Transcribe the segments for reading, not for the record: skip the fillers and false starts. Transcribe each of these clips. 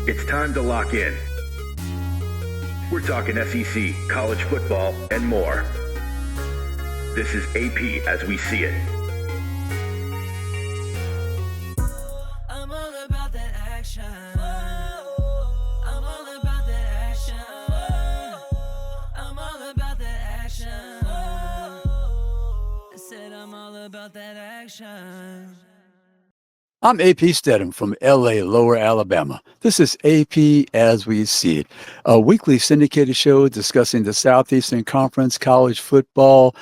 It's time to lock in. We're talking SEC, college football, and more. This is AP as we see it. I'm all about that action. I'm all about that action. I'm all about that action. I said I'm all about that action. I'm AP Stedham from LA, Lower Alabama. This is AP as we see it, a weekly syndicated show discussing the Southeastern Conference, college football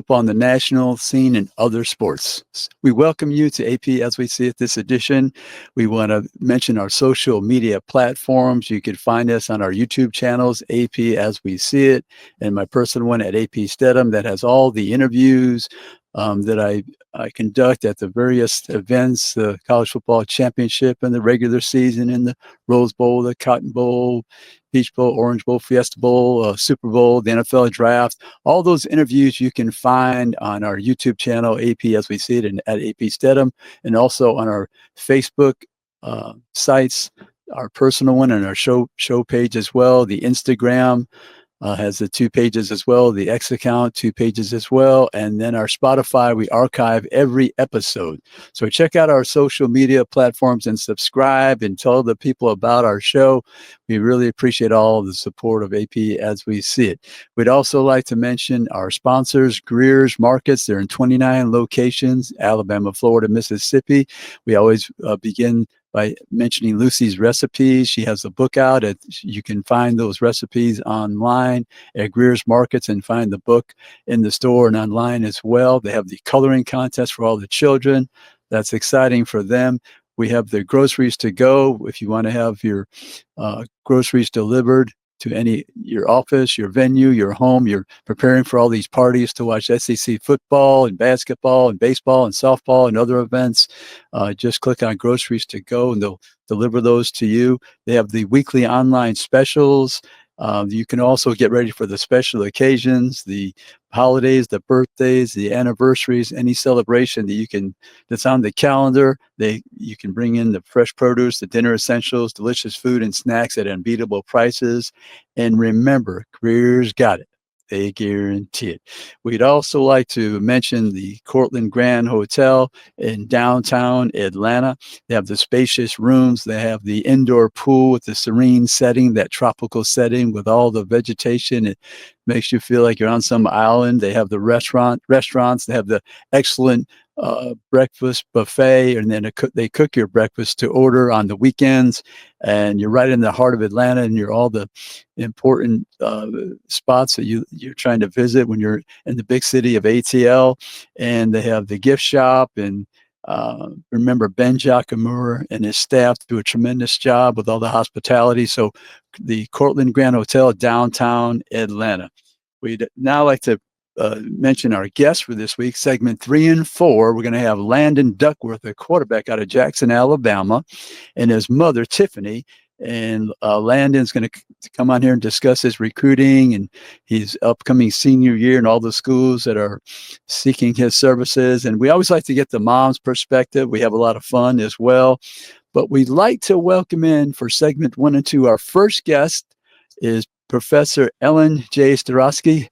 on the national scene, and other sports. We welcome you to AP as we see it this edition. We want to mention our social media platforms. You can find us on our YouTube channels, AP as we see it, and my personal one at AP Stedham that has all the interviews that I conduct at the various events, the college football championship and the regular season, and the Rose Bowl, the Cotton Bowl, Peach Bowl, Orange Bowl, Fiesta Bowl, Super Bowl, the NFL draft. All those interviews you can find on our YouTube channel, AP as we see it, and at AP Stedham, and also on our Facebook sites, our personal one and our show page as well, the Instagram. Has the 2 pages as well, the X account, 2 pages as well. And then our Spotify, we archive every episode. So check out our social media platforms and subscribe and tell the people about our show. We really appreciate all the support of AP as we see it. We'd also like to mention our sponsors, Greer's Markets. They're in 29 locations, Alabama, Florida, Mississippi. We always begin by mentioning Lucy's recipes. She has a book out. You can find those recipes online at Greer's Markets and find the book in the store and online as well. They have the coloring contest for all the children. That's exciting for them. We have the groceries to go. If you want to have your groceries delivered to your office, your venue, your home, you're preparing for all these parties to watch SEC football and basketball and baseball and softball and other events, just click on groceries to go and they'll deliver those to you. They have the weekly online specials. You can also get ready for the special occasions, the holidays, the birthdays, the anniversaries, any celebration that's on the calendar. You can bring in the fresh produce, the dinner essentials, delicious food and snacks at unbeatable prices. And remember, Greer's got it. They guarantee it. We'd also like to mention the Cortland Grand Hotel in downtown Atlanta. They have the spacious rooms. They have the indoor pool with the serene setting, that tropical setting with all the vegetation. It makes you feel like you're on some island. They have the restaurants. They have the excellent breakfast buffet, and then they cook your breakfast to order on the weekends. And you're right in the heart of Atlanta, and you're all the important spots that you're trying to visit when you're in the big city of ATL. And they have the gift shop, and remember Ben Jacquemur and his staff do a tremendous job with all the hospitality. So the Cortland Grand Hotel, downtown Atlanta. We'd now like to mention our guests for this week, segment 3 and 4. We're going to have Landon Duckworth, a quarterback out of Jackson, Alabama, and his mother, Tiffany. And Landon's going to come on here and discuss his recruiting and his upcoming senior year and all the schools that are seeking his services. And we always like to get the mom's perspective. We have a lot of fun as well. But we'd like to welcome in for segment 1 and 2. Our first guest is Professor Ellen J. Staurowsky.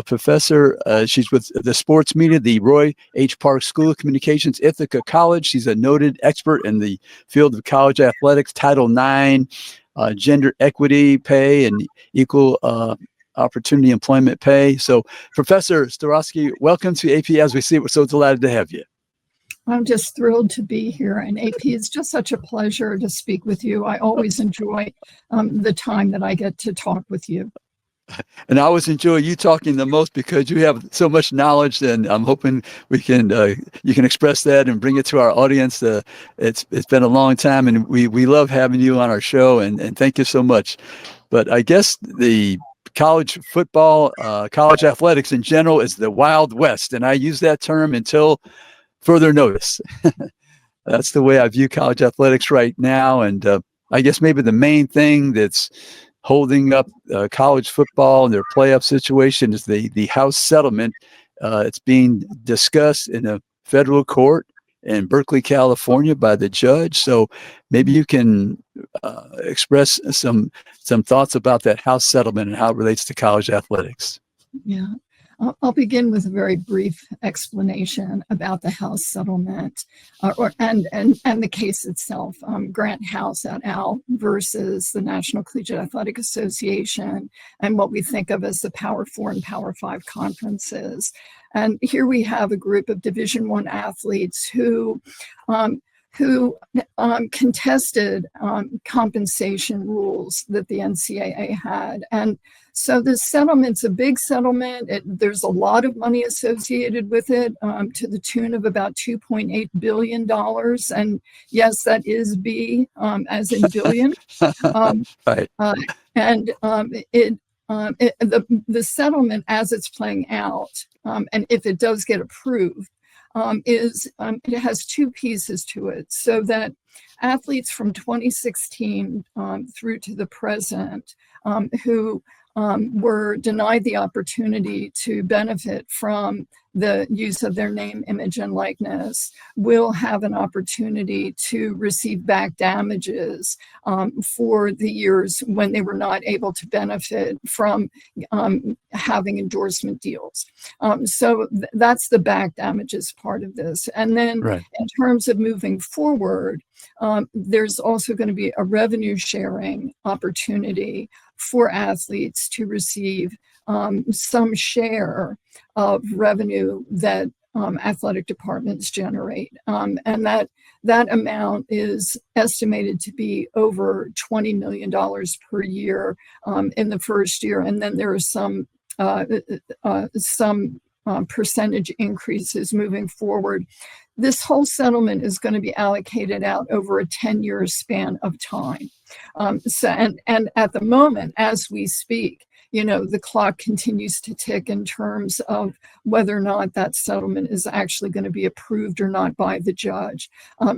Professor, she's with the sports media, the Roy H. Park School of Communications, Ithaca College. She's a noted expert in the field of college athletics, Title IX, gender equity pay, and equal opportunity employment pay. So, Professor Staurowsky, welcome to AP as we see it. We're so delighted to have you. I'm just thrilled to be here, and AP, it's just such a pleasure to speak with you. I always enjoy the time that I get to talk with you. And I always enjoy you talking the most because you have so much knowledge, and I'm hoping you can express that and bring it to our audience. It's been a long time, and we love having you on our show, and thank you so much. But I guess the college football, college athletics in general is the Wild West, and I use that term until further notice. That's the way I view college athletics right now. And I guess maybe the main thing that's holding up college football and their playoff situation is the House settlement. It's being discussed in a federal court in Berkeley, California by the judge. So maybe you can express some thoughts about that House settlement and how it relates to college athletics. Yeah. I'll begin with a very brief explanation about the House settlement and the case itself. Grant House et al. Versus the National Collegiate Athletic Association and what we think of as the Power 4 and Power 5 conferences. And here we have a group of Division I athletes who contested compensation rules that the NCAA had. And so the settlement's a big settlement. There's a lot of money associated with it, to the tune of about $2.8 billion. And yes, that is B, as in billion. Right. The settlement as it's playing out, and if it does get approved, it has two pieces to it, so that athletes from 2016 through to the present who were denied the opportunity to benefit from the use of their name, image, and likeness will have an opportunity to receive back damages for the years when they were not able to benefit from having endorsement deals. So that's the back damages part of this. And then in terms of moving forward, there's also going to be a revenue sharing opportunity for athletes to receive some share of revenue that athletic departments generate. And that amount is estimated to be over $20 million per year in the first year. And then there are some percentage increases moving forward. This whole settlement is going to be allocated out over a 10-year span of time. And at the moment, as we speak, the clock continues to tick in terms of whether or not that settlement is actually going to be approved or not by the judge.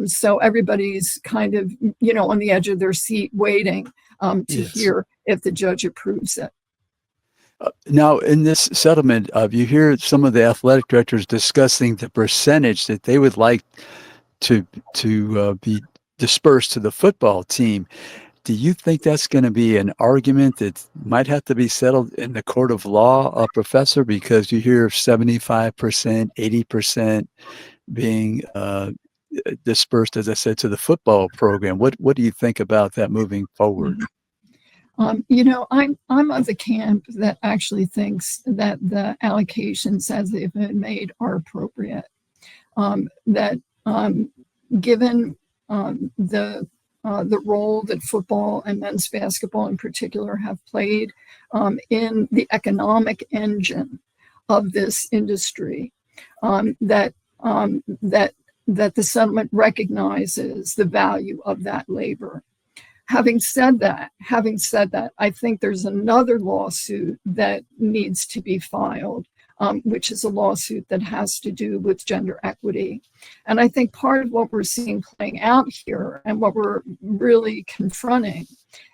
So everybody's kind of, on the edge of their seat waiting to hear if the judge approves it. Now, in this settlement, you hear some of the athletic directors discussing the percentage that they would like to be dispersed to the football team. Do you think that's going to be an argument that might have to be settled in the court of law, Professor? Because you hear 75%, 80% being dispersed, as I said, to the football program. What do you think about that moving forward? I'm of the camp that actually thinks that the allocations as they've been made are appropriate. Given the role that football and men's basketball in particular have played in the economic engine of this industry, that the settlement recognizes the value of that labor. Having said that, I think there's another lawsuit that needs to be filed, which is a lawsuit that has to do with gender equity. And I think part of what we're seeing playing out here and what we're really confronting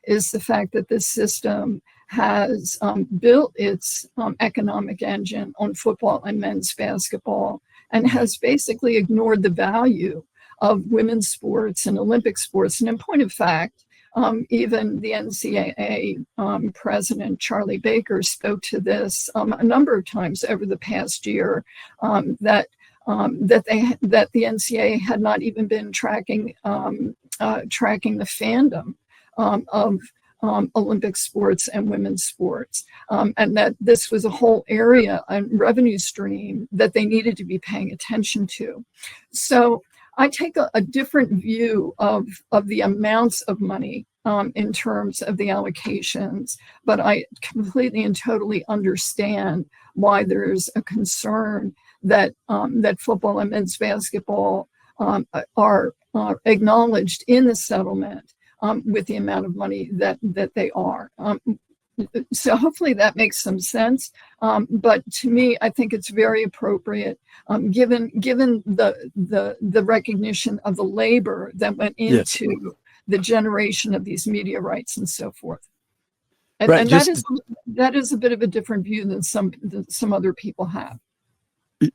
is the fact that this system has built its economic engine on football and men's basketball and has basically ignored the value of women's sports and Olympic sports. And in point of fact, even the NCAA president, Charlie Baker, spoke to this a number of times over the past year, that the NCAA had not even been tracking the fandom of Olympic sports and women's sports, and that this was a whole area and revenue stream that they needed to be paying attention to. So I take a different view of the amounts of money in terms of the allocations, but I completely and totally understand why there's a concern that football and men's basketball are acknowledged in the settlement with the amount of money that they are. So hopefully that makes some sense. But to me, I think it's very appropriate, given the recognition of the labor that went into the generation of these media rights and so forth. And, right, and that is a bit of a different view than some other people have.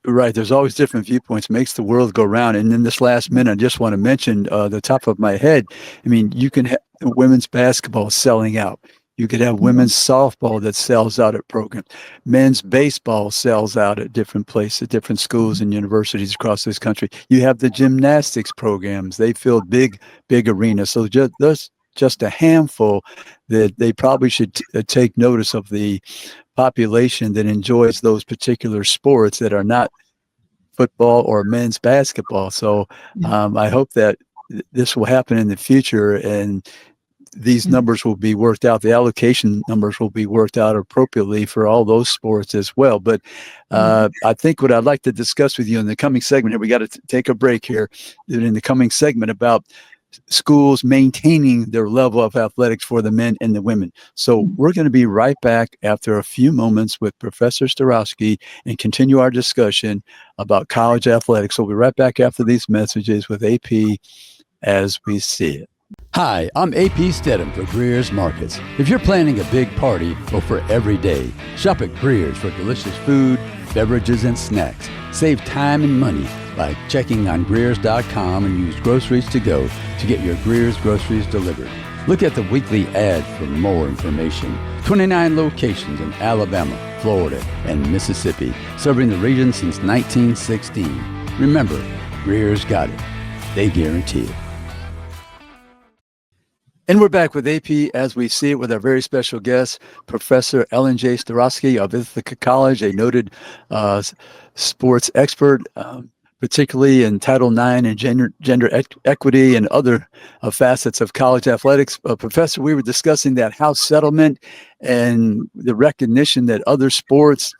Right. There's always different viewpoints. Makes the world go round. And in this last minute, I just want to mention the top of my head. I mean, you can women's basketball selling out. You could have women's softball that sells out at programs. Men's baseball sells out at different places, different schools and universities across this country. You have the gymnastics programs. They fill big arenas. So there's just a handful that they probably should take notice of the population that enjoys those particular sports that are not football or men's basketball. So I hope that this will happen in the future, and these numbers will be worked out. The allocation numbers will be worked out appropriately for all those sports as well. But I think what I'd like to discuss with you in the coming segment here, we got to take a break here in the coming segment about schools maintaining their level of athletics for the men and the women. So we're going to be right back after a few moments with Professor Staurowski and continue our discussion about college athletics. So we'll be right back after these messages with AP as we see it. Hi, I'm AP Stedham for Greer's Markets. If you're planning a big party or for every day, shop at Greer's for delicious food, beverages, and snacks. Save time and money by checking on Greers.com and use Groceries to Go to get your Greer's groceries delivered. Look at the weekly ad for more information. 29 locations in Alabama, Florida, and Mississippi, serving the region since 1916. Remember, Greer's got it. They guarantee it. And we're back with AP as we see it with our very special guest, Professor Ellen J. Staurowski of Ithaca College, a noted sports expert, particularly in Title IX and gender equity and other facets of college athletics. Professor, we were discussing that house settlement and the recognition that other sports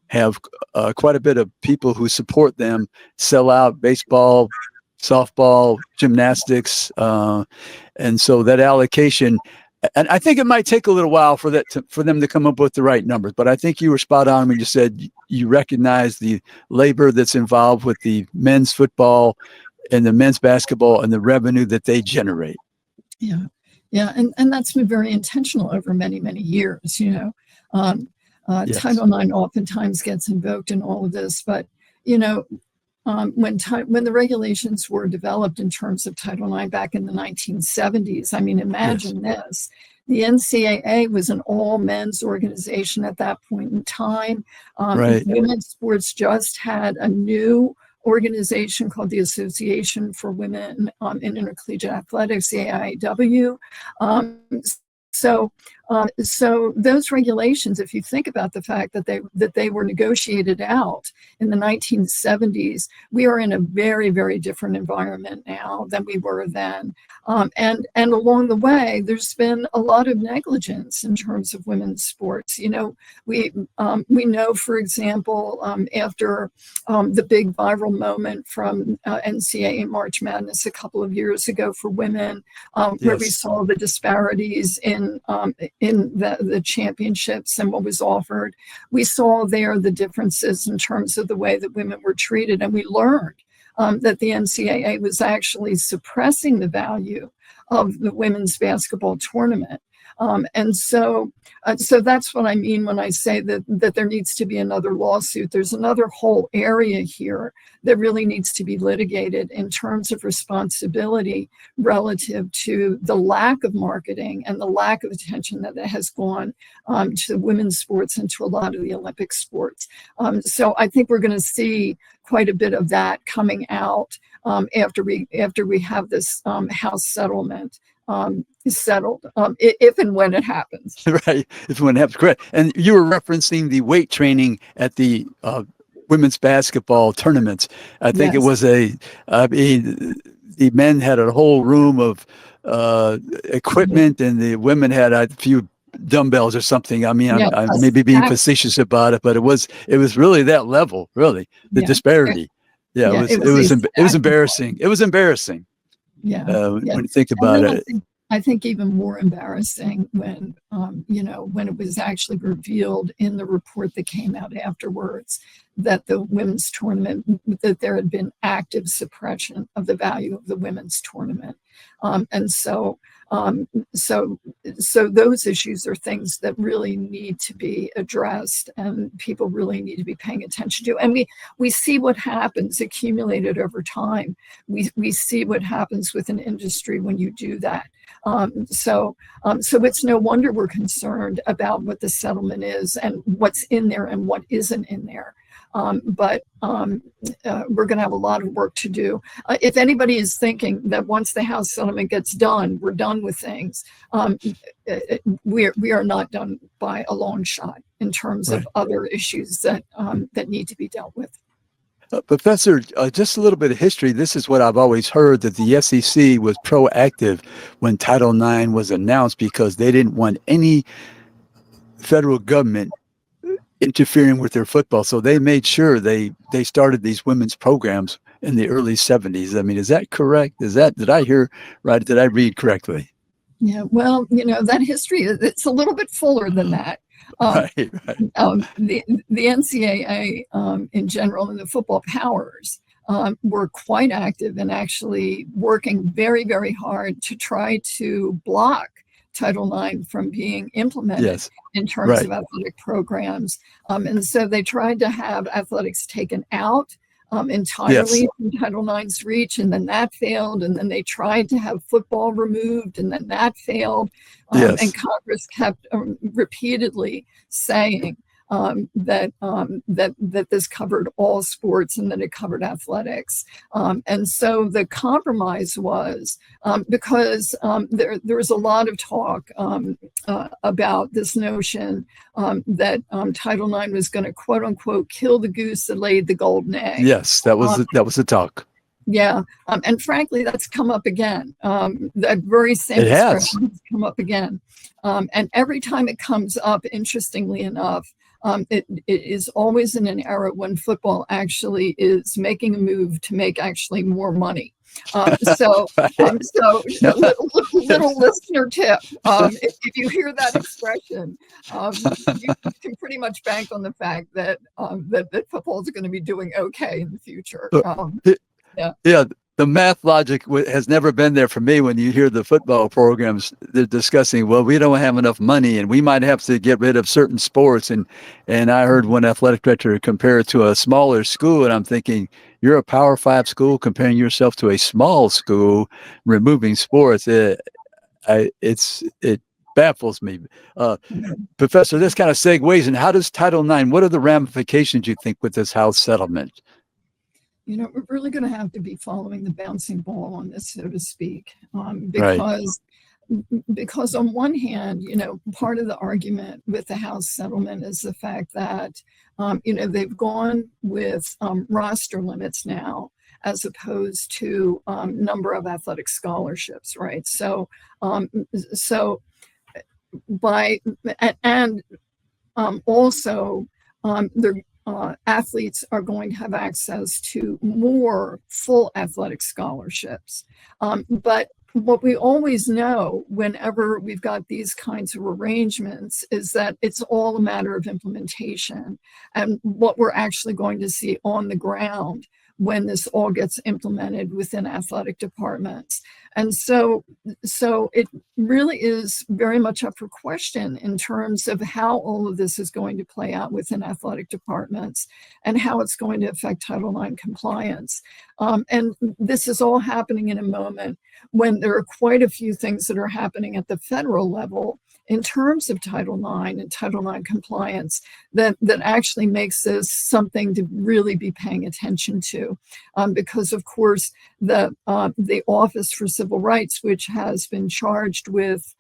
have quite a bit of people who support them, sell out baseball, softball, gymnastics, and so that allocation, and I think it might take a little while for them to come up with the right numbers. But I think you were spot on when you said you recognize the labor that's involved with the men's football and the men's basketball and the revenue that they generate. Yeah, and that's been very intentional over many years. Yes. Title IX oftentimes gets invoked in all of this, but when the regulations were developed in terms of Title IX back in the 1970s, I mean, imagine this. The NCAA was an all-men's organization at that point in time. Women's sports just had a new organization called the Association for Women in Intercollegiate Athletics, the AIAW. So those regulations, if you think about the fact that they were negotiated out in the 1970s, we are in a very, very different environment now than we were then. And along the way, there's been a lot of negligence in terms of women's sports. We know, for example, after the big viral moment from NCAA March Madness a couple of years ago for women, where we saw the disparities in the championships and what was offered. We saw there the differences in terms of the way that women were treated, and we learned that the NCAA was actually suppressing the value of the women's basketball tournament. And so that's what I mean when I say that there needs to be another lawsuit. There's another whole area here that really needs to be litigated in terms of responsibility relative to the lack of marketing and the lack of attention that has gone to women's sports and to a lot of the Olympic sports. So I think we're going to see quite a bit of that coming out after we have this House settlement settled, if and when it happens. Right, if and when it happens, correct. And you were referencing the weight training at the women's basketball tournaments. I think it was the men had a whole room of equipment, and the women had a few dumbbells or something. I mean, I may be being facetious about it, but it was really that level, really, the disparity. It was embarrassing. It was embarrassing. When you think about it. I think even more embarrassing when it was actually revealed in the report that came out afterwards that the women's tournament, that there had been active suppression of the value of the women's tournament. And so those issues are things that really need to be addressed, and people really need to be paying attention to. And we see what happens accumulated over time. We see what happens with an industry when you do that. So it's no wonder we're concerned about what the settlement is and what's in there and what isn't in there. But we're going to have a lot of work to do. If anybody is thinking that once the House settlement gets done, we're done with things, we are not done by a long shot in terms of other issues that need to be dealt with. Professor, just a little bit of history. This is what I've always heard, that the SEC was proactive when Title IX was announced because they didn't want any federal government interfering with their football. So they made sure they started these women's programs in the early 70s. I mean, is that correct? Did I hear right? Did I read correctly? Yeah, well, that history, it's a little bit fuller than that. Right. The NCAA in general and the football powers were quite active and actually working very, very hard to try to block Title IX from being implemented in terms of athletic programs. And so they tried to have athletics taken out entirely from Title IX's reach, and then that failed. And then they tried to have football removed, and then that failed. And Congress kept repeatedly saying that this covered all sports and that it covered athletics. And so the compromise was, because there was a lot of talk about this notion that Title IX was going to, quote unquote, kill the goose that laid the golden egg. Yes, that was the talk. Yeah. And frankly, that's come up again. That very same expression has come up again. And every time it comes up, interestingly enough, it is always in an era when football actually is making a move to make actually more money. So little listener tip: if you hear that expression, you can pretty much bank on the fact that that football is going to be doing okay in the future. The math logic has never been there for me when you hear the football programs. They're discussing, well, we don't have enough money and we might have to get rid of certain sports. And I heard one athletic director compare it to a smaller school. And I'm thinking, you're a Power 5 school comparing yourself to a small school, removing sports. It baffles me. Professor, this kind of segues in. How does Title IX, what are the ramifications you think with this House settlement? We're really going to have to be following the bouncing ball on this, so to speak, because on one hand, part of the argument with the House settlement is the fact that, they've gone with roster limits now, as opposed to number of athletic scholarships, right? So athletes are going to have access to more full athletic scholarships. But what we always know whenever we've got these kinds of arrangements is that it's all a matter of implementation and what we're actually going to see on the ground when this all gets implemented within athletic departments. And so it really is very much up for question in terms of how all of this is going to play out within athletic departments and how it's going to affect Title IX compliance. And this is all happening in a moment when there are quite a few things that are happening at the federal level in terms of Title IX and Title IX compliance that actually makes this something to really be paying attention to. Because of course, the Office for Civil Rights, which has been charged with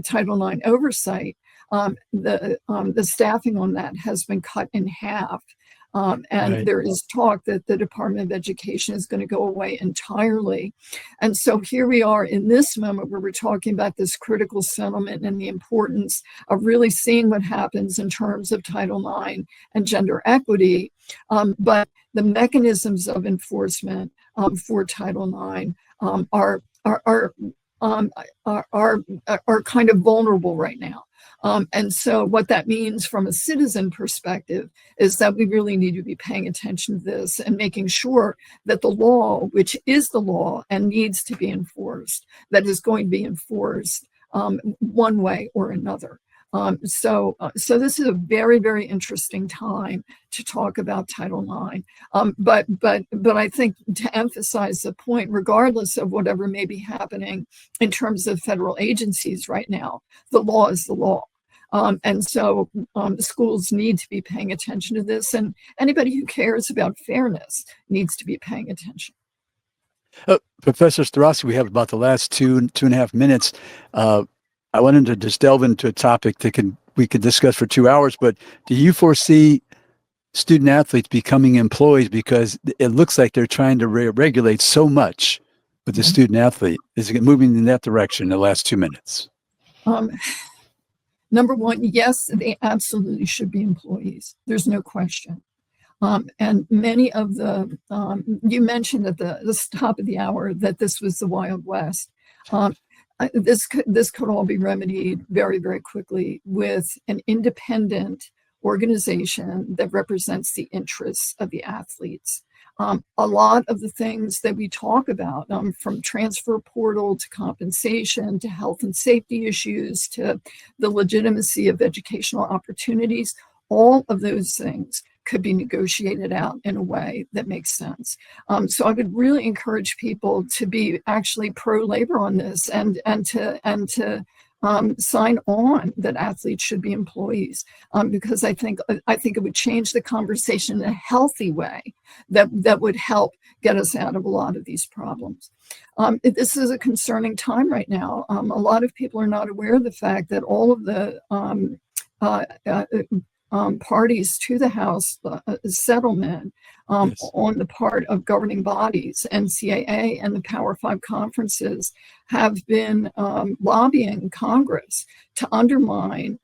Title IX oversight, the staffing on that has been cut in half. There is talk that the Department of Education is going to go away entirely. And so here we are in this moment where we're talking about this critical settlement and the importance of really seeing what happens in terms of Title IX and gender equity. But the mechanisms of enforcement for Title IX are kind of vulnerable right now. And so what that means from a citizen perspective is that we really need to be paying attention to this and making sure that the law, which is the law and needs to be enforced, that is going to be enforced one way or another. So this is a very, very interesting time to talk about Title IX. But I think to emphasize the point, regardless of whatever may be happening in terms of federal agencies right now, the law is the law. And so the schools need to be paying attention to this, and anybody who cares about fairness needs to be paying attention. Professor Staurowski, we have about the last two and a half minutes. I wanted to just delve into a topic that we could discuss for 2 hours, but do you foresee student athletes becoming employees? Because it looks like they're trying to regulate so much with the student athlete. Is it moving in that direction in the last 2 minutes? Number one, yes, they absolutely should be employees. There's no question. And many of the, you mentioned at the top of the hour that this was the Wild West. This could all be remedied very, very quickly with an independent organization that represents the interests of the athletes. A lot of the things that we talk about, from transfer portal to compensation to health and safety issues to the legitimacy of educational opportunities, all of those things could be negotiated out in a way that makes sense. So I would really encourage people to be actually pro-labor on this and to sign on that athletes should be employees, because I think it would change the conversation in a healthy way that would help get us out of a lot of these problems. This is a concerning time right now. A lot of people are not aware of the fact that all of the parties to the House settlement on the part of governing bodies, NCAA and the Power Five conferences, have been lobbying Congress to undermine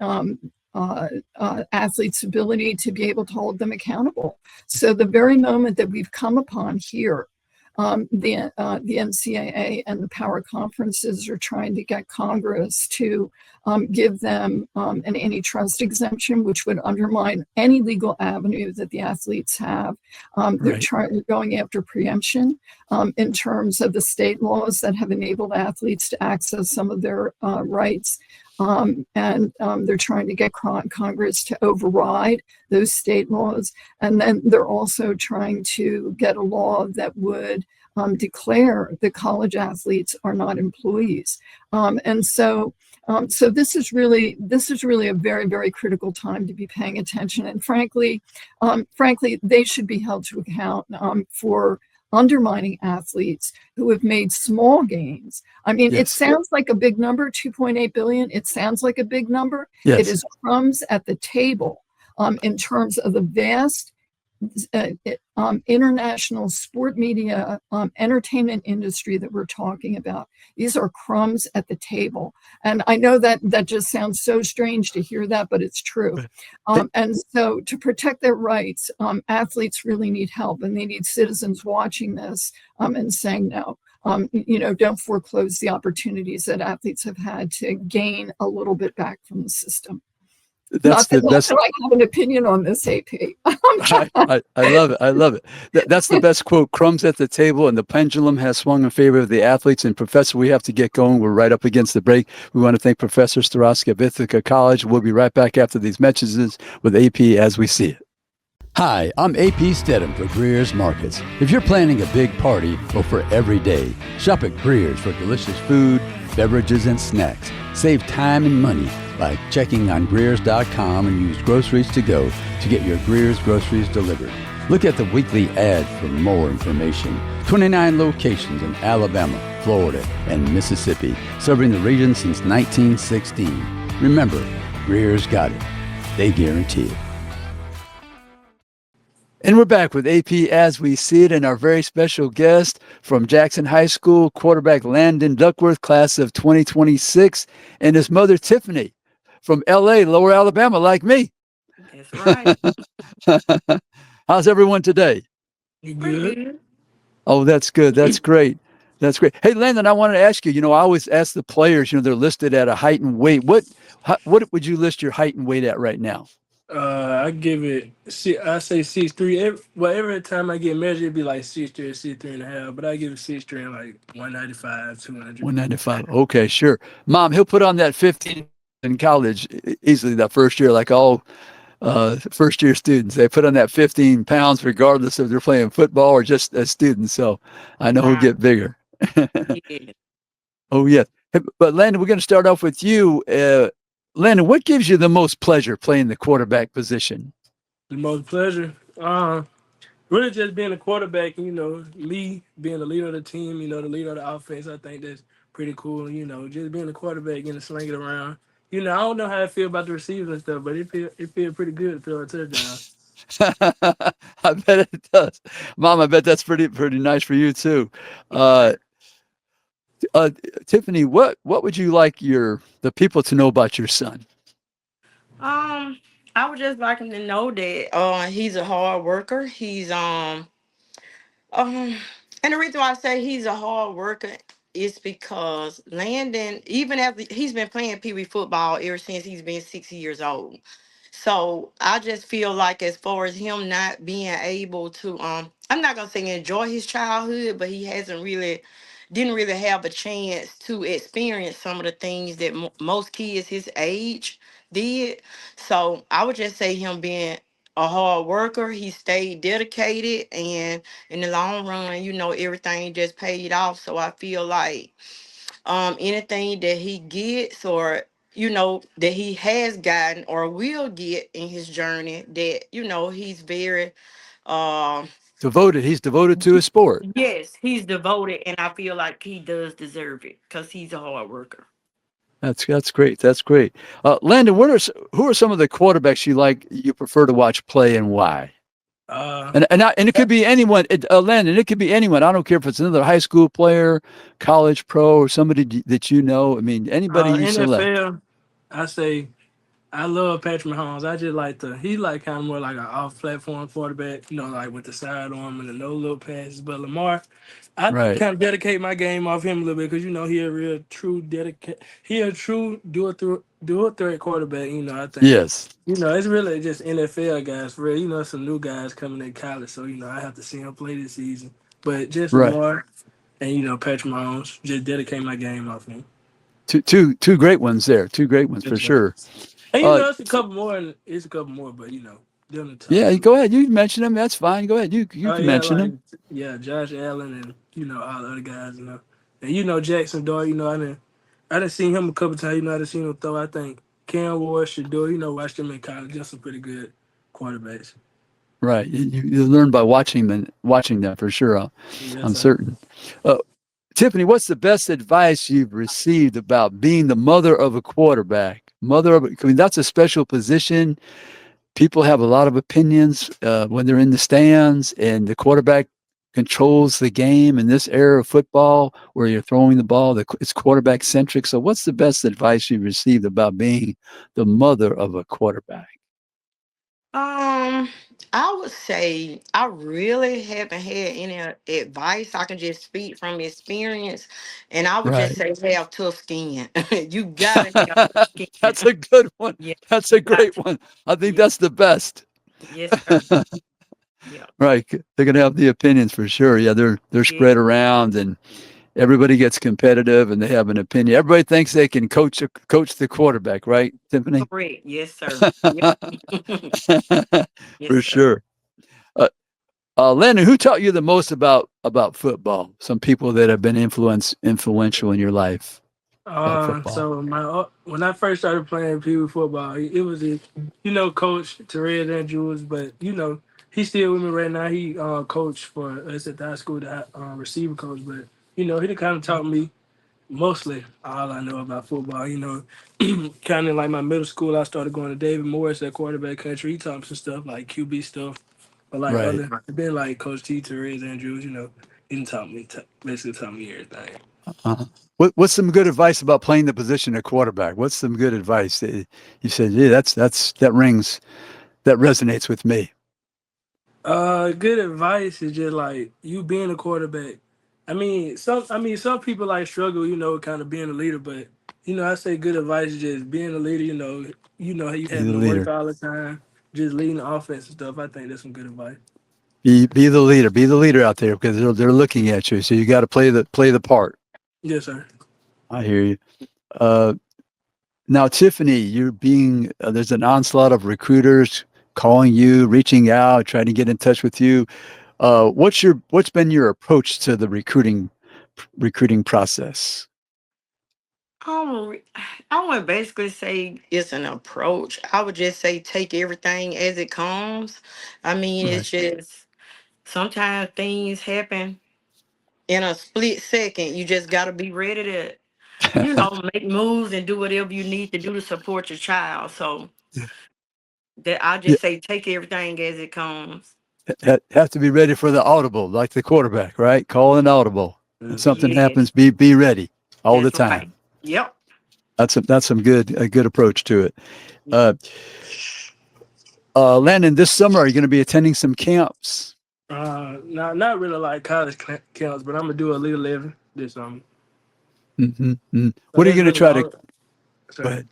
athletes' ability to be able to hold them accountable. So the very moment that we've come upon here, the NCAA and the power conferences are trying to get Congress to give them an antitrust exemption, which would undermine any legal avenue that the athletes have. They're going after preemption in terms of the state laws that have enabled athletes to access some of their rights. And they're trying to get Congress to override those state laws. And then they're also trying to get a law that would declare that college athletes are not employees. So this is really a very, very critical time to be paying attention. And frankly, they should be held to account for undermining athletes who have made small gains. I mean, It sounds like a big number, 2.8 billion. It sounds like a big number. Yes. It is crumbs at the table in terms of the vast international sport media entertainment industry that we're talking about. These are crumbs at the table. And I know that just sounds so strange to hear that, but it's true. And so to protect their rights, athletes really need help, and they need citizens watching this and saying no. Don't foreclose the opportunities that athletes have had to gain a little bit back from the system. Not that I have an opinion on this, AP. I love it. I love it. That's the best quote. Crumbs at the table, and the pendulum has swung in favor of the athletes. And Professor, we have to get going. We're right up against the break. We want to thank Professor Staurowski of Ithaca College. We'll be right back after these messages with AP as we see it. Hi, I'm AP Stedham for Greer's Markets. If you're planning a big party or for every day, shop at Greer's for delicious food, beverages, and snacks. Save time and money by checking on Greers.com and use Groceries to Go to get your Greer's groceries delivered. Look at the weekly ad for more information. 29 locations in Alabama, Florida, and Mississippi, serving the region since 1916. Remember, Greer's got it. They guarantee it. And we're back with AP as we see it, and our very special guest from Jackson High School, quarterback Landon Duckworth, class of 2026, and his mother, Tiffany, from L.A., Lower Alabama, like me. That's right. How's everyone today? Good. Oh, that's good. That's great. That's great. Hey, Landon, I wanted to ask you. I always ask the players. They're listed at a height and weight. What would you list your height and weight at right now? I give it. See, I say 6'3". Every time I get measured, it'd be like 6'3", 6'3.5". But I give it 6'3", like 195, 200. 195. Okay, sure. Mom, he'll put on that 15 in college easily that first year, like all first year students. They put on that 15 pounds regardless if they're playing football or just as students. So I know he'll Wow. get bigger. Yeah. Oh, yes. Hey, but Landon, we're going to start off with you. Landon, what gives you the most pleasure playing the quarterback position? The most pleasure. Really just being a quarterback, me being the leader of the team, the leader of the offense. I think that's pretty cool. Just being a quarterback, getting to sling it around. I don't know how I feel about the receivers and stuff, but it feel pretty good to throw a touchdown. I bet it does. Mom, I bet that's pretty nice for you too. Yes, Uh, sir. uh, Tiffany, what would you like the people to know about your son? I would just like him to know that he's a hard worker. Um, and the reason why I say he's a hard worker is because Landon, even after he's been playing Pee Wee football ever since he's been 6 years old. So I just feel like as far as him not being able to, I'm not gonna say enjoy his childhood, but he hasn't really, didn't really have a chance to experience some of the things that most kids his age did. So I would just say him being a hard worker, he stayed dedicated, and in the long run, everything just paid off. So I feel like anything that he gets or that he has gotten or will get in his journey, that he's very um Devoted. He's devoted to his sport. yes, he's devoted, and I feel like he does deserve it because he's a hard worker. That's great. That's great. Landon, who are some of the quarterbacks you prefer to watch play and why? Uh, And it could be anyone. Landon, it could be anyone. I don't care if it's another high school player, college pro, or somebody that you know. I mean, anybody you select. NFL, I say I love Patrick Mahomes. I just like he like kind of more like an off-platform quarterback, like with the sidearm and the no look passes. But Lamar, I Right. kind of dedicate my game off him a little bit because he a real true he a true dual threat quarterback. I think Yes. it's really just NFL guys for real. Some new guys coming in college, so I have to see him play this season. But just Right. Lamar and Patrick Mahomes, just dedicate my game off him. Two great ones there. Two great ones for Yes, sir. sure. And Uh, it's a couple more, but they're on the top yeah. two. Go ahead. You can mention them. That's fine. Go ahead. You Oh can yeah, mention like them. Josh Allen and all the other guys, and Jackson Dart, I done seen him a couple times, I done seen him throw. I think Cam Ward should do, watch them in college, just some pretty good quarterbacks. Right. You learn by watching them for sure. Yes, I'm sir. certain. Uh, Tiffany, what's the best advice you've received about being the mother of a quarterback? I mean, that's a special position. People have a lot of opinions when they're in the stands, and the quarterback controls the game in this era of football where you're throwing the ball. It's quarterback centric. So, what's the best advice you've received about being the mother of a quarterback? Um, I would say I really haven't had any advice. I can just speak from experience, and I would just Right. say have tough skin. You gotta have tough That's skin. a good one. Yeah, That's you a got great to. one. I think Yeah, that's the best. yes, sir. Yeah, Right. They're going to have the opinions for sure. Yeah, they're yeah, spread around and everybody gets competitive and they have an opinion. Everybody thinks they can coach the quarterback, right, Tiffany? correct. Yes, sir. Yep. Yes, For sir. sure. Uh, Landon, who taught you the most about football? Some people that have been influential in your life about football. So when I first started playing Pee Wee football, it was Coach Terrell Andrews, but he's still with me right now. He coached for us at the high school, the receiver coach, but he kind of taught me mostly all I know about football. Kind of like my middle school, I started going to David Morris at quarterback country. He taught me some stuff like QB stuff, but like Right. been like Coach T, Therese Andrews. He didn't basically taught me everything. Uh-huh. What's some good advice about playing the position of quarterback? What's some good advice that you said, yeah, that resonates with me. Good advice is just like you being a quarterback. some people like struggle, kind of being a leader, but I say good advice is just being a leader. How you Be the having to work leader. all the time, just leading the offense and stuff. I think that's some good advice. Be the leader. Be the leader out there because they're looking at you. So you got to play the part. Yes, sir. I hear you. Uh, Now, Tiffany, you're being there's an onslaught of recruiters calling you, reaching out, trying to get in touch with you. What's been your approach to the recruiting process? Um, I would basically say it's an approach. I would just say take everything as it comes. I mean, Right. it's just sometimes things happen in a split second. You just got to be ready to, make moves and do whatever you need to do to support your child. So that I Yeah, just say take everything as it comes. have to be ready for the audible, like the quarterback, right? Call an audible. If Hmm. something Yes, happens, be ready all the that's time. right. Yep. That's some a good approach to it. Uh, Landon, this summer, are you going to be attending some camps? Not really like college counts, but I'm gonna do a Elite 11 this summer. What are you That's going to really try to all. go Sorry. ahead?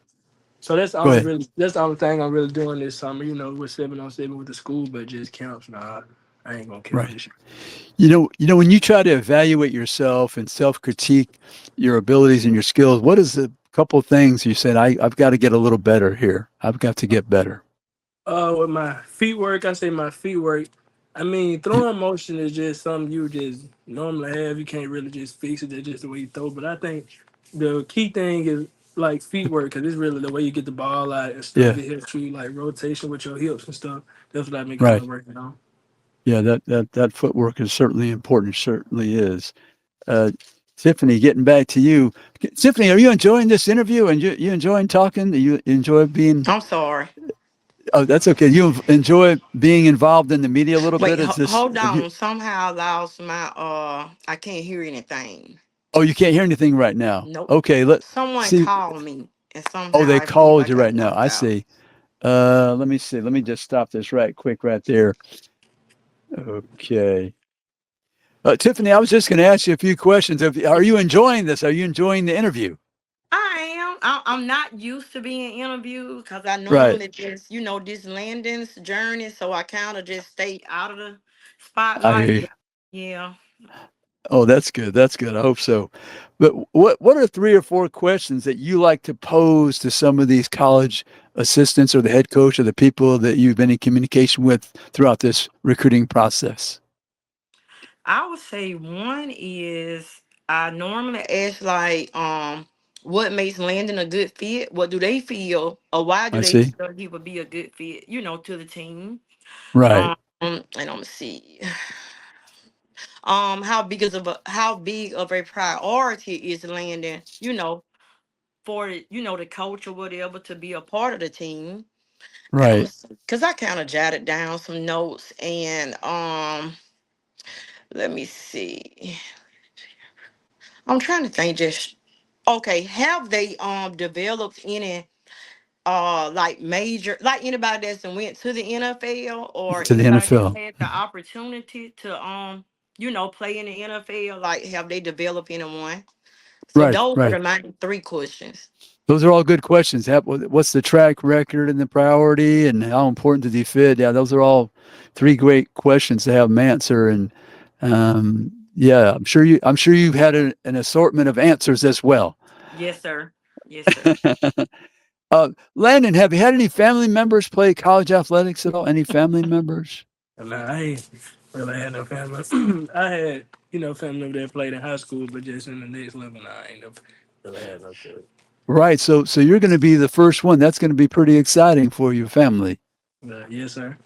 So Go ahead. that's the only thing I'm really doing this summer. With 7-on-7 with the school, but just camps. Nah, I ain't gonna count Right. this year. When you try to evaluate yourself and self-critique your abilities and your skills, what is the couple of things you said, I've got to get a little better here. I've got to get better. With my feet work, I say my feet work. Throwing motion is just something you just normally have. You can't really just fix it. It's just the way you throw. But I think the key thing is like feet work because it's really the way you get the ball out and stuff. Yeah, It helps you like rotation with your hips and stuff. That's what I've been kind right. of working on. Yeah, that footwork is certainly important. Certainly is. Uh, Tiffany, getting back to you. Tiffany, are you enjoying this interview? And you enjoying talking? You enjoy being? I'm sorry. Oh, that's okay. You enjoy being involved in the media a little Wait, bit. Is this? hold Have you? on. Somehow I lost my I can't hear anything. Oh, you can't hear anything right now. Nope. Okay, let Someone see. called me and Oh, somehow they I feel called you like I right now. knocked I out. see. Let me see. Let me just stop this right quick right there. Okay. Tiffany, I was just going to ask you a few questions. Are you enjoying this? Are you enjoying the interview? I am. I'm not used to being interviewed because I Right. normally just, this Landon's journey. So I kind of just stay out of the I hear spotlight. you. But yeah, Oh, that's good. That's good. I hope so. But what are three or four questions that you like to pose to some of these college assistants or the head coach or the people that you've been in communication with throughout this recruiting process? I would say one is I normally ask like, what makes Landon a good fit? What do they feel, or why do I they see. feel he would be a good fit? To the team. Right. Um, and I'm gonna see. How big of a priority is Landon? For the coach or whatever to be a part of the team. And I'm Right. because I kind of jotted down some notes and let me see. I'm trying to think just okay, have they developed any like major like anybody that's went to the NFL or To the anybody that's NFL. had the opportunity to play in the NFL, like have they developed anyone? So Right. those are Right. the main three questions. Those are all good questions. What's the track record and the priority, and how important did he fit? Yeah, those are all three great questions to have them answer. And yeah, I'm sure you've had an assortment of answers as well. Yes, sir. Yes, sir. Landon, have you had any family members play college athletics at all? Any family members? And I ain't really had no family. I had, family members that played in high school, but just in the next level, nah, I ain't never really had no kid. Right. So you're going to be the first one. That's going to be pretty exciting for your family. Yes, sir.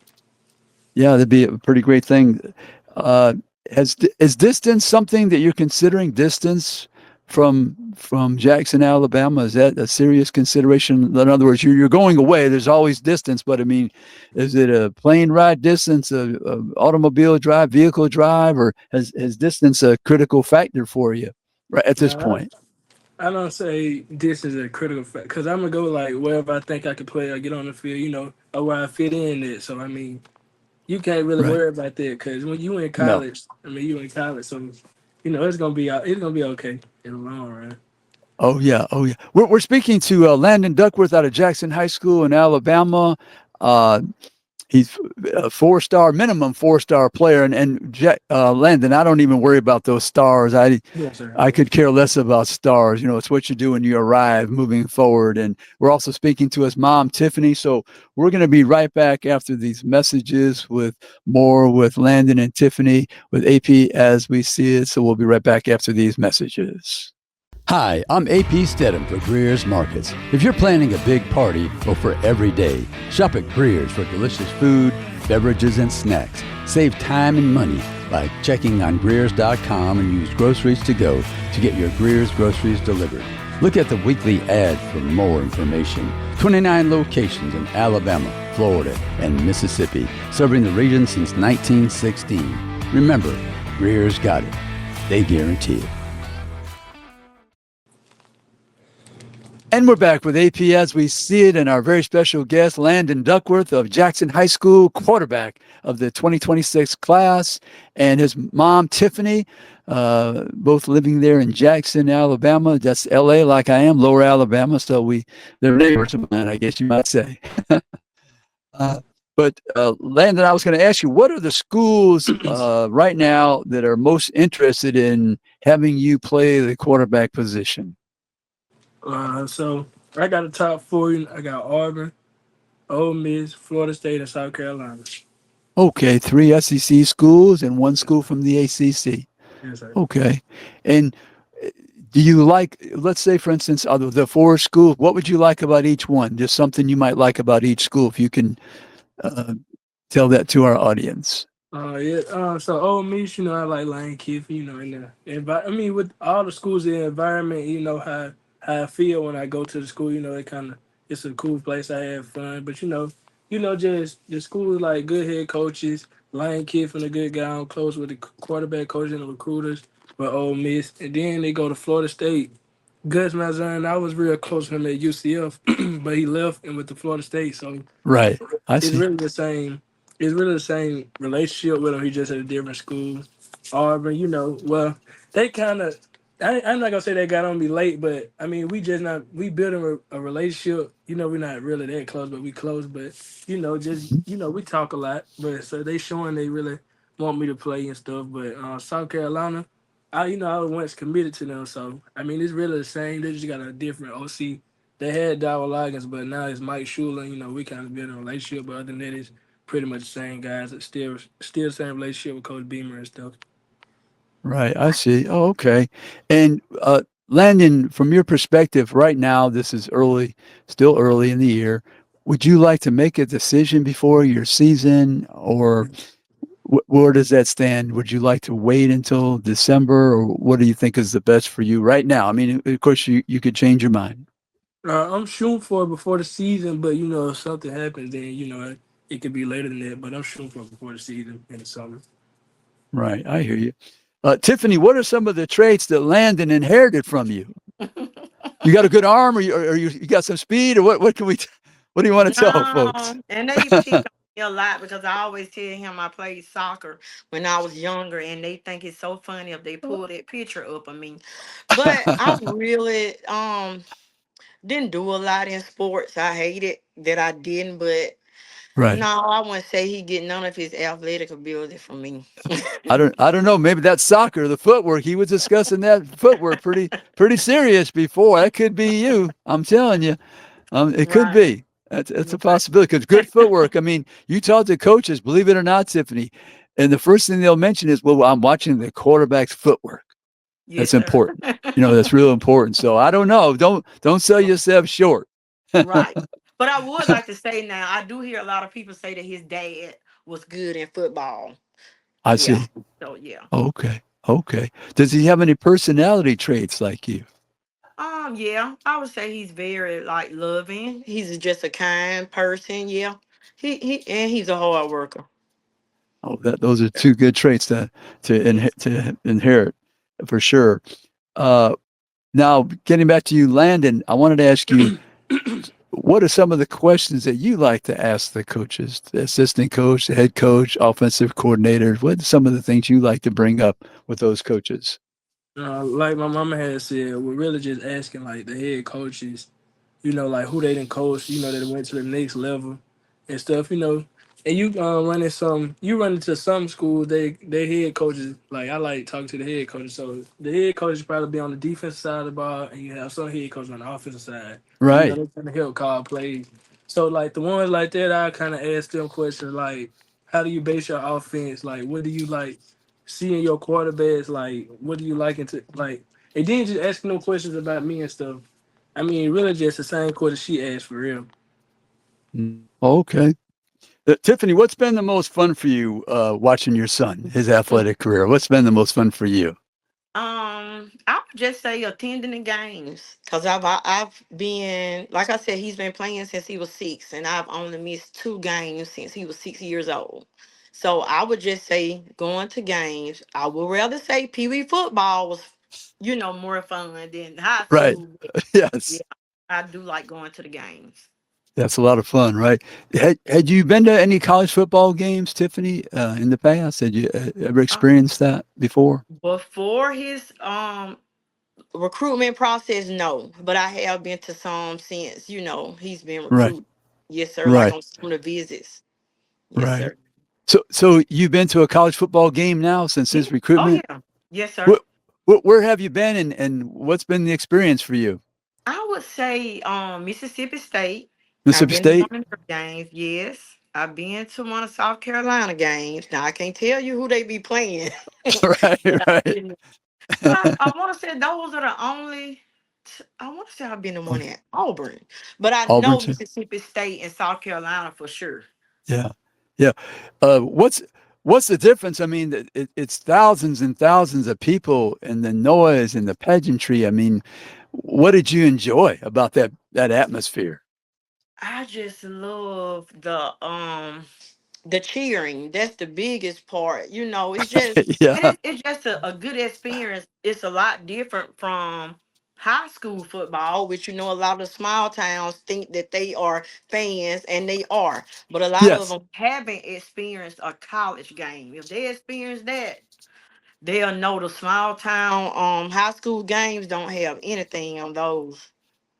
Yeah, that'd be a pretty great thing. Uh, is distance something that you're considering? Distance from Jackson, Alabama, is that a serious consideration? In other words, you're going away. There's always distance, but I mean, is it a plane ride distance, a automobile drive, vehicle drive, or has distance a critical factor for you right at this Nah, point? I don't say this is a critical fact because I'm gonna go like wherever I think I can play or get on the field, or where I fit in it. So you can't really Right. worry about that because when you in No. college, you in college, so it's gonna be okay in the long run. Oh yeah, oh yeah. We're speaking to Landon Duckworth out of Jackson High School in Alabama. Uh, he's a four-star, minimum four-star player, and Landon, I don't even worry about those stars. Yes, sir. I could care less about stars. It's what you do when you arrive moving forward. And we're also speaking to his mom, Tiffany. So we're going to be right back after these messages with more with Landon and Tiffany with AP as we see it. So we'll be right back after these messages. Hi, I'm AP Stedham for Greer's Markets. If you're planning a big party or for every day, shop at Greer's for delicious food, beverages, and snacks. Save time and money by checking on Greers.com and use Groceries to Go to get your Greer's groceries delivered. Look at the weekly ad for more information. 29 locations in Alabama, Florida, and Mississippi, serving the region since 1916. Remember, Greer's got it. They guarantee it. And we're back with AP as we see it, and our very special guest, Landon Duckworth of Jackson High School, quarterback of the 2026 class, and his mom, Tiffany, both living there in Jackson, Alabama. That's LA, like I am, Lower Alabama. So they're neighbors of mine, I guess you might say. But Landon, I was going to ask you, what are the schools right now that are most interested in having you play the quarterback position? So I got a top four. I got Auburn, Ole Miss, Florida State, and South Carolina. Okay, 3 SEC schools and 1 school from the ACC. Yes, sir. Okay. And do you like, let's say, for instance, out of the 4 schools, what would you like about each one? Just something you might like about each school, if you can tell that to our audience. So Ole Miss, I like Lane Kiffin, with all the schools in the environment, how I feel when I go to the school, it's a cool place. I have fun, but just the school like good head coaches. Lane Kiffin, a good guy. I'm close with the quarterback coach and the recruiters for Ole Miss, and then they go to Florida State. Gus Malzahn, I was real close to him at UCF, but he left and went to Florida State. So right, I it's see. really the same. It's really the same relationship with him. He just at a different school. Auburn, they kind of. I'm not gonna say they got on me late, but we building a relationship. We're not really that close, but we close. But we talk a lot. But so they showing they really want me to play and stuff. But South Carolina, I was once committed to them. So it's really the same. They just got a different OC. They had Dowell Loggins, but now it's Mike Schuler. We kind of building a relationship. But other than that, it's pretty much the same guys. It's still the same relationship with Coach Beamer and stuff. Right, I see. Oh, okay. And Landon, from your perspective, right now, this is still early in the year. Would you like to make a decision before your season, or where does that stand? Would you like to wait until December, or what do you think is the best for you right now? Of course, you could change your mind. I'm shooting for it before the season, but if something happens, then it could be later than that. But I'm shooting for it before the season in the summer. Right, I hear you. Tiffany, what are some of the traits that Landon inherited from you? You got a good arm, or you got some speed, or what? What do you want to tell folks? And they pick on me a lot because I always tell him I played soccer when I was younger, and they think it's so funny if they pull that picture up of me. But I really didn't do a lot in sports. I hated that I didn't, but Right. no, I wouldn't say he get none of his athletic ability from me. I don't know. Maybe that's soccer, the footwork. He was discussing that footwork pretty serious before. That could be you. I'm telling you. It could Right. be. That's a possibility, because good footwork. You talk to coaches, believe it or not, Tiffany, and the first thing they'll mention is, well, I'm watching the quarterback's footwork. Yes, That's important. That's real important. So I don't know. Don't sell yourself short. Right. But I would like to say now, I do hear a lot of people say that his dad was good in football. I Yeah. see. So yeah. Okay. Does he have any personality traits like you? Yeah, I would say he's very like loving. He's just a kind person. Yeah, and he's a hard worker. Oh, those are 2 good traits to Yes. inherit for sure. Now, getting back to you, Landon, I wanted to ask you, what are some of the questions that you like to ask the coaches, the assistant coach, the head coach, offensive coordinators? What are some of the things you like to bring up with those coaches? Like my mama had said, we're really just asking like the head coaches, like who they didn't coach, that went to the next level and stuff, And you run into some schools, they head coaches, like I like talking to the head coaches. So the head coaches probably be on the defensive side of the ball and you have some head coaches on the offensive side. Right. They're trying to help call plays. So like the ones like that, I kinda ask them questions like, how do you base your offense? Like what do you like see in your quarterbacks? Like what do you like into like and then just asking them questions about me and stuff. I mean, really just the same question she asked for real. Okay. Tiffany, what's been the most fun for you watching your son, his athletic career? What's been the most fun for you? I would just say attending the games because I've been like I said he's been playing since he was 6 and I've only missed 2 games since he was 6 years old. So I would just say going to games. I would rather say Pee Wee football was, more fun than high Right. school. Yeah, Yes. I do like going to the games. That's a lot of fun, right? Had you been to any college football games, Tiffany, in the past? Had you ever Uh, experienced that before? Before his recruitment process, no, but I have been to some since he's been Right. recruited. Yes, sir. Like Right. on some of the visits. Yes, Right. sir. So you've been to a college football game now since Yeah. his Oh recruitment? yeah. Yes, sir. What, where have you been and what's been the experience for you? I would say Mississippi State. I've Mississippi been to one State? of their games. Yes. I've been to one of South Carolina games. Now I can't tell you who they be playing, Right, but I've right. been. But I want to say those are the only. I want to say I've been to one at Auburn, but I Auburn know too. Mississippi State and South Carolina for sure. Yeah. Yeah. What's the difference? I mean, it's thousands and thousands of people and the noise and the pageantry. I mean, what did you enjoy about that atmosphere? I just love the cheering. That's the biggest part. It's just Yeah. it's just a good experience. It's a lot different from high school football, which a lot of small towns think that they are fans and they are. But a lot of Yes. them haven't experienced a college game. If they experience that, they'll know the small town high school games don't have anything on those.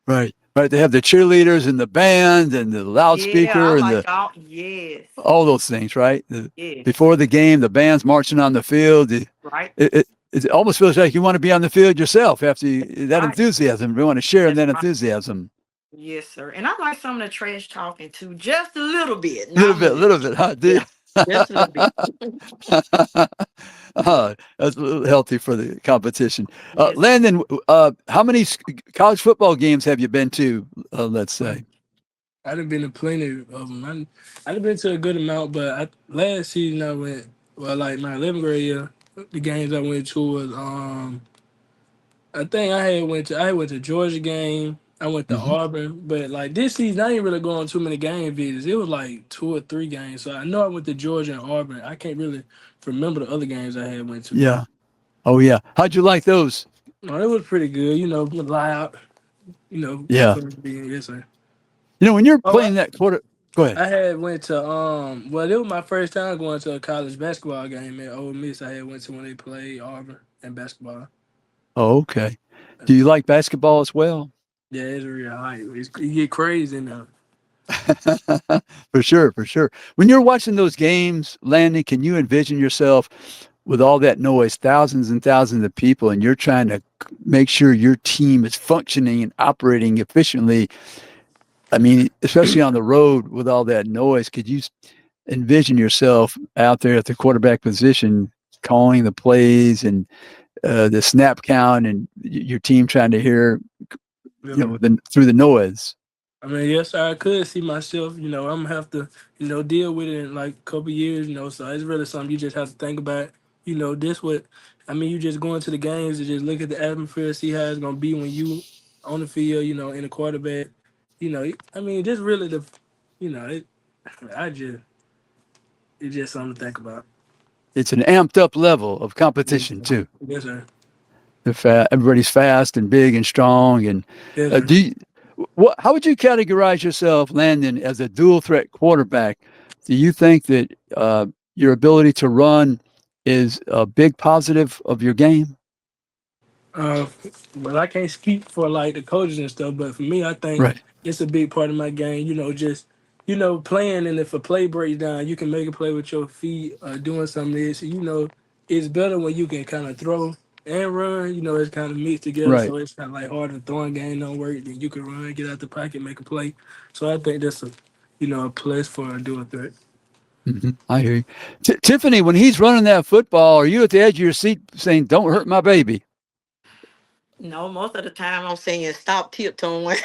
Right. Right. They have the cheerleaders and the band and the Yeah, I loudspeaker and like the all yes. all those things, right? Yes. Before the game, the band's marching on the field. Right. It almost feels like you want to be on the field yourself after that Right. enthusiasm. You want to share in That's that right. enthusiasm. Yes, sir. And I like some of the trash talking too, just a little bit, A not little much. bit, huh? Do Yeah, you? just a little bit. That's a little healthy for the competition. Yes. Landon, how many college football games have you been to? Let's say. I done been to plenty of them. I done been to a good amount, but last season I went, well, like my 11th grade year, the games I went to was, I think I went to Georgia game, I went to Hmm. Auburn, but like this season I ain't really going too many game visits. It was like 2 or 3 games. So I know I went to Georgia and Auburn. I can't really remember the other games I had went to though. Yeah. Oh, yeah. How'd you like those? No, it was pretty good, loud, Yeah. yes sir. When you're Oh, playing that quarter, go ahead. I had went to well, it was my first time going to a college basketball game at Ole Miss. I had went to when they played Auburn and basketball. Oh, okay. Do you like basketball as well? Yeah, it's real hype. You get crazy now. For sure, for sure. When you're watching those games, Landon, can you envision yourself with all that noise, thousands and thousands of people, and you're trying to make sure your team is functioning and operating efficiently? I mean, especially on the road with all that noise, could you envision yourself out there at the quarterback position, calling the plays and the snap count, and your team trying to hear, Yeah. through the noise? I mean, yes, I could see myself. I'm gonna have to, deal with it in like a couple years. So it's really something you just have to think about. This what I mean. You just going to the games and just look at the atmosphere, see how it's gonna be when you on the field. In the quarterback. I mean, just really it. I just it's just something to think about. It's an amped up level of Yes, competition sir. too. Yes, sir. Everybody's fast and big and strong. And Yes, sir. do you, how would you categorize yourself, Landon, as a dual threat quarterback? Do you think that your ability to run is a big positive of your game? Uh, but I can't speak for like the coaches and stuff. But for me, I think Right. it's a big part of my game. Just playing, and if a play breaks down, you can make a play with your feet, doing something this. It's better when you can kind of throw and run. It's kind of mixed together, Right. so it's kind of like hard if the throwing game don't work. Then you can run, get out the pocket, make a play. So I think that's a plus for a dual threat. I hear you. Tiffany, when he's running that football, are you at the edge of your seat saying, "Don't hurt my baby"? No, most of the time I'm saying stop tiptoeing.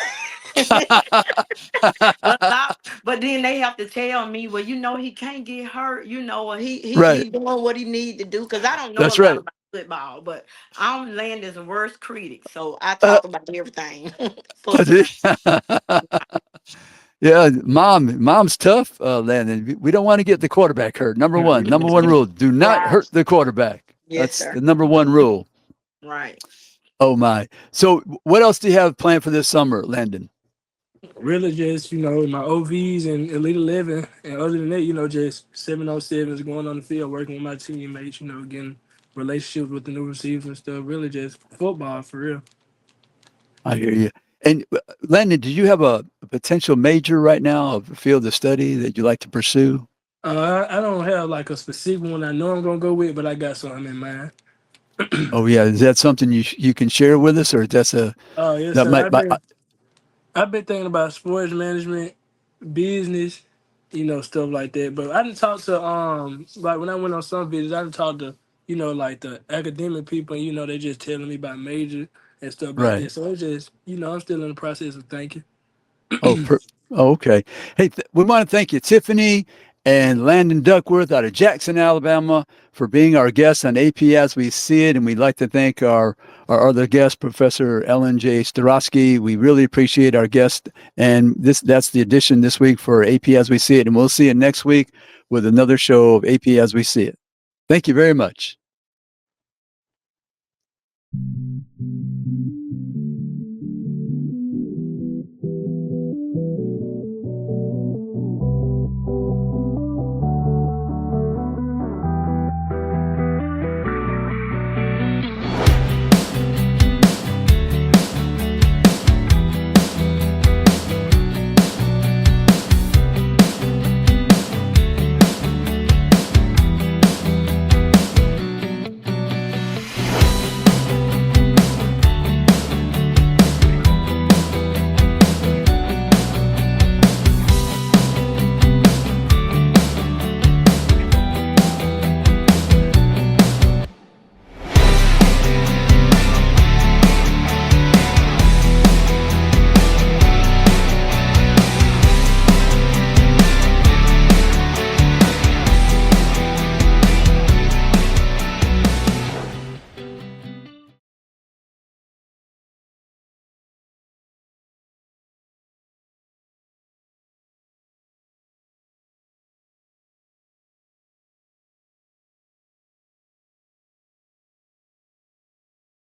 But then they have to tell me, well, he can't get hurt, or Right. he doing what he need to do. Because I don't know a That's lot right. about football, but I'm Landon's worst critic. So I Uh, talk about everything. Plus, yeah, mom's tough, Landon. We don't want to get the quarterback hurt. Number one rule: do not right. hurt the quarterback. Yes, That's sir. the number one rule. Right. Oh my! So, what else do you have planned for this summer, Landon? Really, just my OVs and Elite 11, and other than that, just 7-on-7s, going on the field, working with my teammates, getting relationships with the new receivers and stuff. Really, just football for real. I hear you. And Landon, do you have a potential major right now, a field of study that you like to pursue? I don't have like a specific one I know I'm gonna go with, but I got something in mind. Oh yeah, is that something you can share with us, or that's a Oh yes, that sir. might? I've been thinking about sports management, business, stuff like that. But I didn't talk to like when I went on some visits, I didn't talk to like the academic people. They just telling me about major and stuff like Right. that. So it's just I'm still in the process of thinking. Oh, okay. Hey, we want to thank you, Tiffany and Landon Duckworth out of Jackson, Alabama, for being our guests on AP as we see it. And we'd like to thank our other guest, Professor Ellen J. Staurowsky. We really appreciate our guest. And that's the edition this week for AP as we see it. And we'll see you next week with another show of AP as we see it. Thank you very much.